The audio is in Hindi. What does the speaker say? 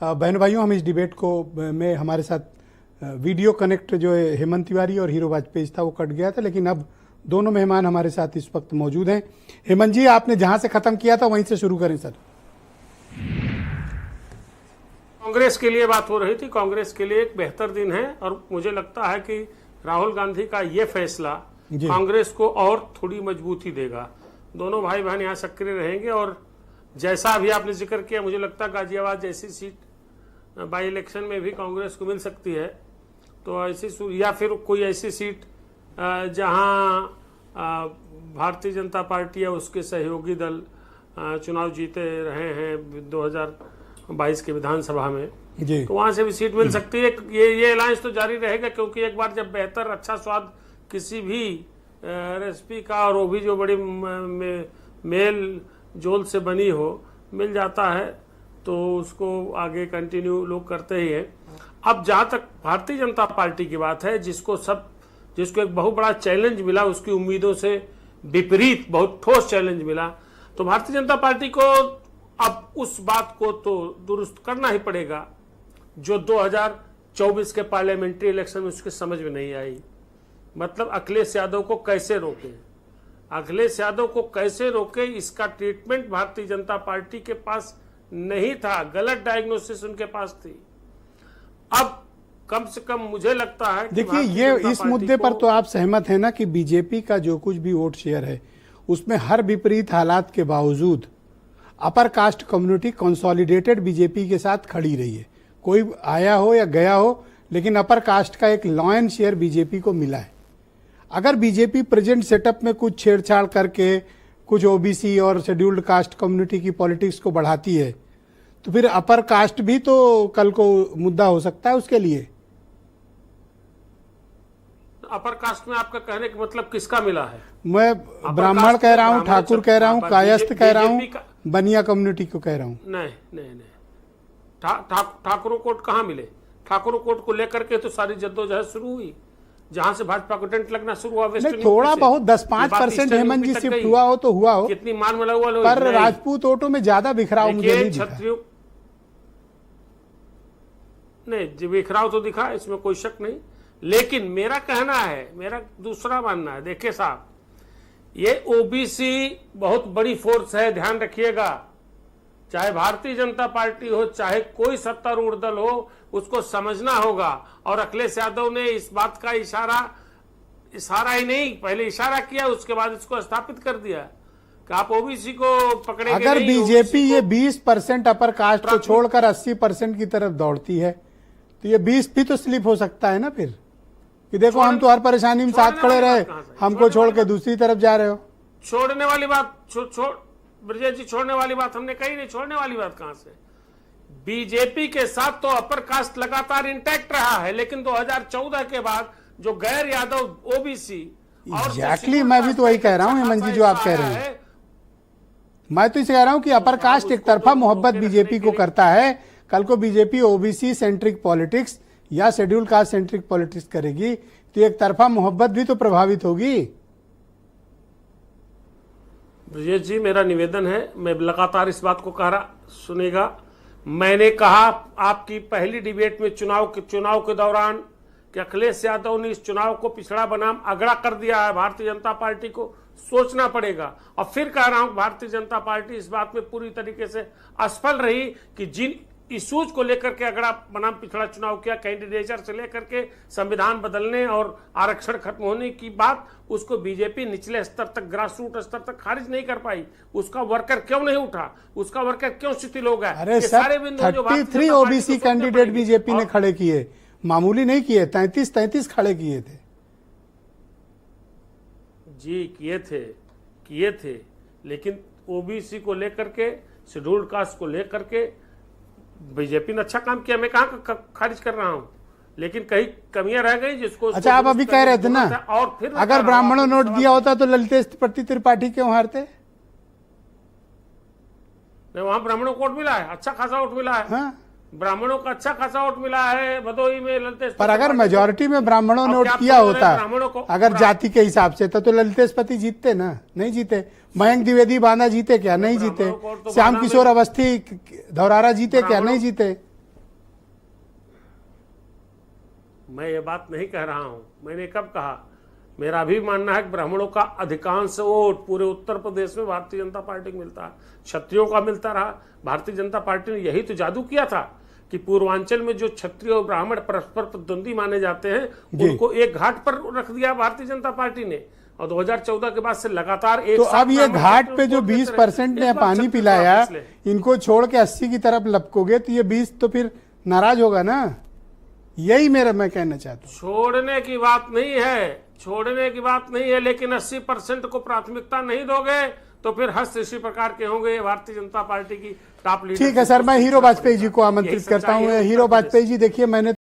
बहन भाइयों, हम इस डिबेट को में हमारे साथ वीडियो कनेक्ट जो है हेमंत तिवारी और हीरो वाजपेयी था वो कट गया था, लेकिन अब दोनों मेहमान हमारे साथ इस वक्त मौजूद हैं। हेमंत जी, आपने जहां से खत्म किया था वहीं से शुरू करें सर। कांग्रेस के लिए बात हो रही थी। कांग्रेस के लिए एक बेहतर दिन है और मुझे लगता है कि राहुल गांधी का ये फैसला कांग्रेस को और थोड़ी मजबूती देगा। दोनों भाई बहन यहाँ सक्रिय रहेंगे और जैसा अभी आपने जिक्र किया, मुझे लगता है गाजियाबाद जैसी सीट बाई इलेक्शन में भी कांग्रेस को मिल सकती है। तो ऐसी या फिर कोई ऐसी सीट जहां भारतीय जनता पार्टी या उसके सहयोगी दल चुनाव जीते रहे हैं 2022 के विधानसभा में, तो वहां से भी सीट मिल सकती है। ये अलायंस तो जारी रहेगा, क्योंकि एक बार जब बेहतर अच्छा स्वाद किसी भी रेसिपी का और वो भी जो बड़ी मेल जोल से बनी हो मिल जाता है तो उसको आगे कंटिन्यू लोग करते ही हैं। अब जहां तक भारतीय जनता पार्टी की बात है, जिसको एक बहुत बड़ा चैलेंज मिला, उसकी उम्मीदों से विपरीत बहुत ठोस चैलेंज मिला, तो भारतीय जनता पार्टी को अब उस बात को तो दुरुस्त करना ही पड़ेगा जो 2024 के पार्लियामेंट्री इलेक्शन में उसके समझ में नहीं आई। मतलब अखिलेश यादव को कैसे रोके, अखिलेश यादव को कैसे रोके, इसका ट्रीटमेंट भारतीय जनता पार्टी के पास नहीं था। गलत डायग्नोसिस उनके पास थी। अब कम से कम मुझे लगता है, देखिए, ये इस मुद्दे पर तो आप सहमत हैं ना कि बीजेपी का जो कुछ भी वोट शेयर है उसमें हर विपरीत हालात के बावजूद upper caste community consolidated BJP के साथ खड़ी रही है। कोई आया हो या गया हो, लेकिन अपर कास्ट का एक लॉयन शेयर बीजेपी को मिला है। अगर बीजेपी प्रेजेंट सेटअप में कुछ छेड़छाड़ करके कुछ ओबीसी और शेड्यूल्ड कास्ट कम्युनिटी की पॉलिटिक्स को बढ़ाती है, तो फिर अपर कास्ट भी तो कल को मुद्दा हो सकता है उसके लिए। अपर कास्ट में आपका कहने का मतलब किसका मिला है? मैं ब्राह्मण कह रहा हूँ, ठाकुर कह रहा हूँ, कायस्थ कह रहा हूँ, बनिया कम्युनिटी को कह रहा हूँ। नहीं, ठाकुरों कोट कहाँ मिले? ठाकुरों कोट को लेकर के तो सारी जद्दोजहद शुरू हुई, जहां से भाजपा को टेंट लगना शुरू हुआ। थोड़ा बहुत 10-5% हेमंत जी शिफ्ट हुआ हो तो हुआ हो, कितनी मान मिला हुआ, पर राजपूत वोटों में ज्यादा बिखराव मुझे नहीं दिखा। नहीं, बिखराव तो दिखा, इसमें कोई शक नहीं। लेकिन मेरा कहना है, मेरा दूसरा मानना है, देखिए साहब, ये ओबीसी बहुत बड़ी फोर्स है, ध्यान रखिएगा। चाहे भारतीय जनता पार्टी हो, चाहे कोई सत्तारूढ़ दल हो, उसको समझना होगा। और अखिलेश यादव ने इस बात का इशारा ही नहीं, पहले इशारा किया, उसके बाद इसको स्थापित कर दिया कि आप ओबीसी को पकड़ेंगे। अगर बीजेपी ये 20% अपर कास्ट को छोड़कर 80% की तरफ दौड़ती है, तो ये 20 भी तो स्लिप हो सकता है ना फिर, कि देखो हम तो हर परेशानी में साथ खड़े रहे, हमको छोड़ के दूसरी तरफ जा रहे हो। छोड़ने वाली बात ब्रजेश जी, छोड़ने वाली बात हमने कही नहीं। छोड़ने वाली बात कहां से? बीजेपी के साथ तो अपर कास्ट लगातार इंटैक्ट रहा है, लेकिन 2014 के बाद जो गैर यादव ओबीसी एग्जैक्टली मैं भी तो वही कह रहा हूं हेमंत जी, जो आप कह रहे हैं। मैं तो इसे कह रहा हूं कि अपर कास्ट एक तरफा मोहब्बत बीजेपी को करता है। कल को बीजेपी ओबीसी सेंट्रिक पॉलिटिक्स या शेड्यूल कास्ट सेंट्रिक पॉलिटिक्स करेगी तो एक तरफा मोहब्बत भी तो प्रभावित होगी। ब्रजेश जी, मेरा निवेदन है, मैं लगातार इस बात को कह रहा, सुनेगा। मैंने कहा आपकी पहली डिबेट में चुनाव के दौरान कि अखिलेश यादव ने इस चुनाव को पिछड़ा बनाम अगड़ा कर दिया है, भारतीय जनता पार्टी को सोचना पड़ेगा। और फिर कह रहा हूं भारतीय जनता पार्टी इस बात में पूरी तरीके से असफल रही कि जिन इश्यूज को लेकर के अगड़ा बनाम पिछड़ा चुनाव किया, कैंडिडेचर से लेकर के संविधान बदलने और आरक्षण खत्म होने की बात, उसको बीजेपी निचले स्तर तक, ग्रास रूट स्तर तक खारिज नहीं कर पाई। उसका वर्कर क्यों नहीं उठा? उसका वर्कर क्यों शिथिल हो गया? अरे सर, 33 ओबीसी कैंडिडेट बीजेपी ने खड़े किए, मामूली नहीं किए, 33 खड़े किए थे जी, किए थे। लेकिन ओबीसी को लेकर के, शेड्यूल्ड कास्ट को लेकर के बीजेपी ने अच्छा काम किया, मैं कहां खारिज कर रहा हूं, लेकिन कहीं कमियां रह गई जिसको। अच्छा, आप अभी कह रहे थे ना, और फिर अगर ब्राह्मणों नोट दिया होता तो ललितेश त्रिपाठी क्यों हारते? वहां ब्राह्मणों को वोट मिला है, अच्छा खासा वोट मिला है। हाँ? ब्राह्मणों का अच्छा खासा वोट मिला है भदोही में ललितेश। पर अगर मेजोरिटी में ब्राह्मणों ने वोट किया होता, अगर जाति के हिसाब से, तो ललितेश पति जीतते ना? नहीं जीते। मयंक द्विवेदी बांदा जीते क्या? नहीं जीते। श्याम किशोर अवस्थी धौरारा जीते क्या? नहीं जीते। मैं ये बात नहीं कह रहा हूं। मैंने कब कहा? मेरा भी मानना है कि ब्राह्मणों का अधिकांश वोट पूरे उत्तर प्रदेश में भारतीय जनता पार्टी को मिलता है, क्षत्रियों का मिलता रहा। भारतीय जनता पार्टी ने यही तो जादू किया था कि पूर्वांचल में जो क्षत्रिय और ब्राह्मण परस्पर प्रतिद्वंदी माने जाते हैं, उनको एक घाट पर रख दिया भारतीय जनता पार्टी ने। और 2014 के बाद से लगातार एक तो अब ये घाट पे जो 20% ने पानी पिलाया, इनको छोड़ के 80 की तरफ लपकोगे तो ये 20 तो फिर नाराज होगा ना। यही मैं कहना चाहता हूँ। छोड़ने की बात नहीं है, छोड़ने की बात नहीं है, लेकिन 80% को प्राथमिकता नहीं दोगे तो फिर हस्त इसी प्रकार के होंगे। भारतीय जनता पार्टी की टॉप लीडर। ठीक है सर, मैं हीरो वाजपेयी जी को आमंत्रित करता हूँ। हीरो वाजपेयी जी, देखिए मैंने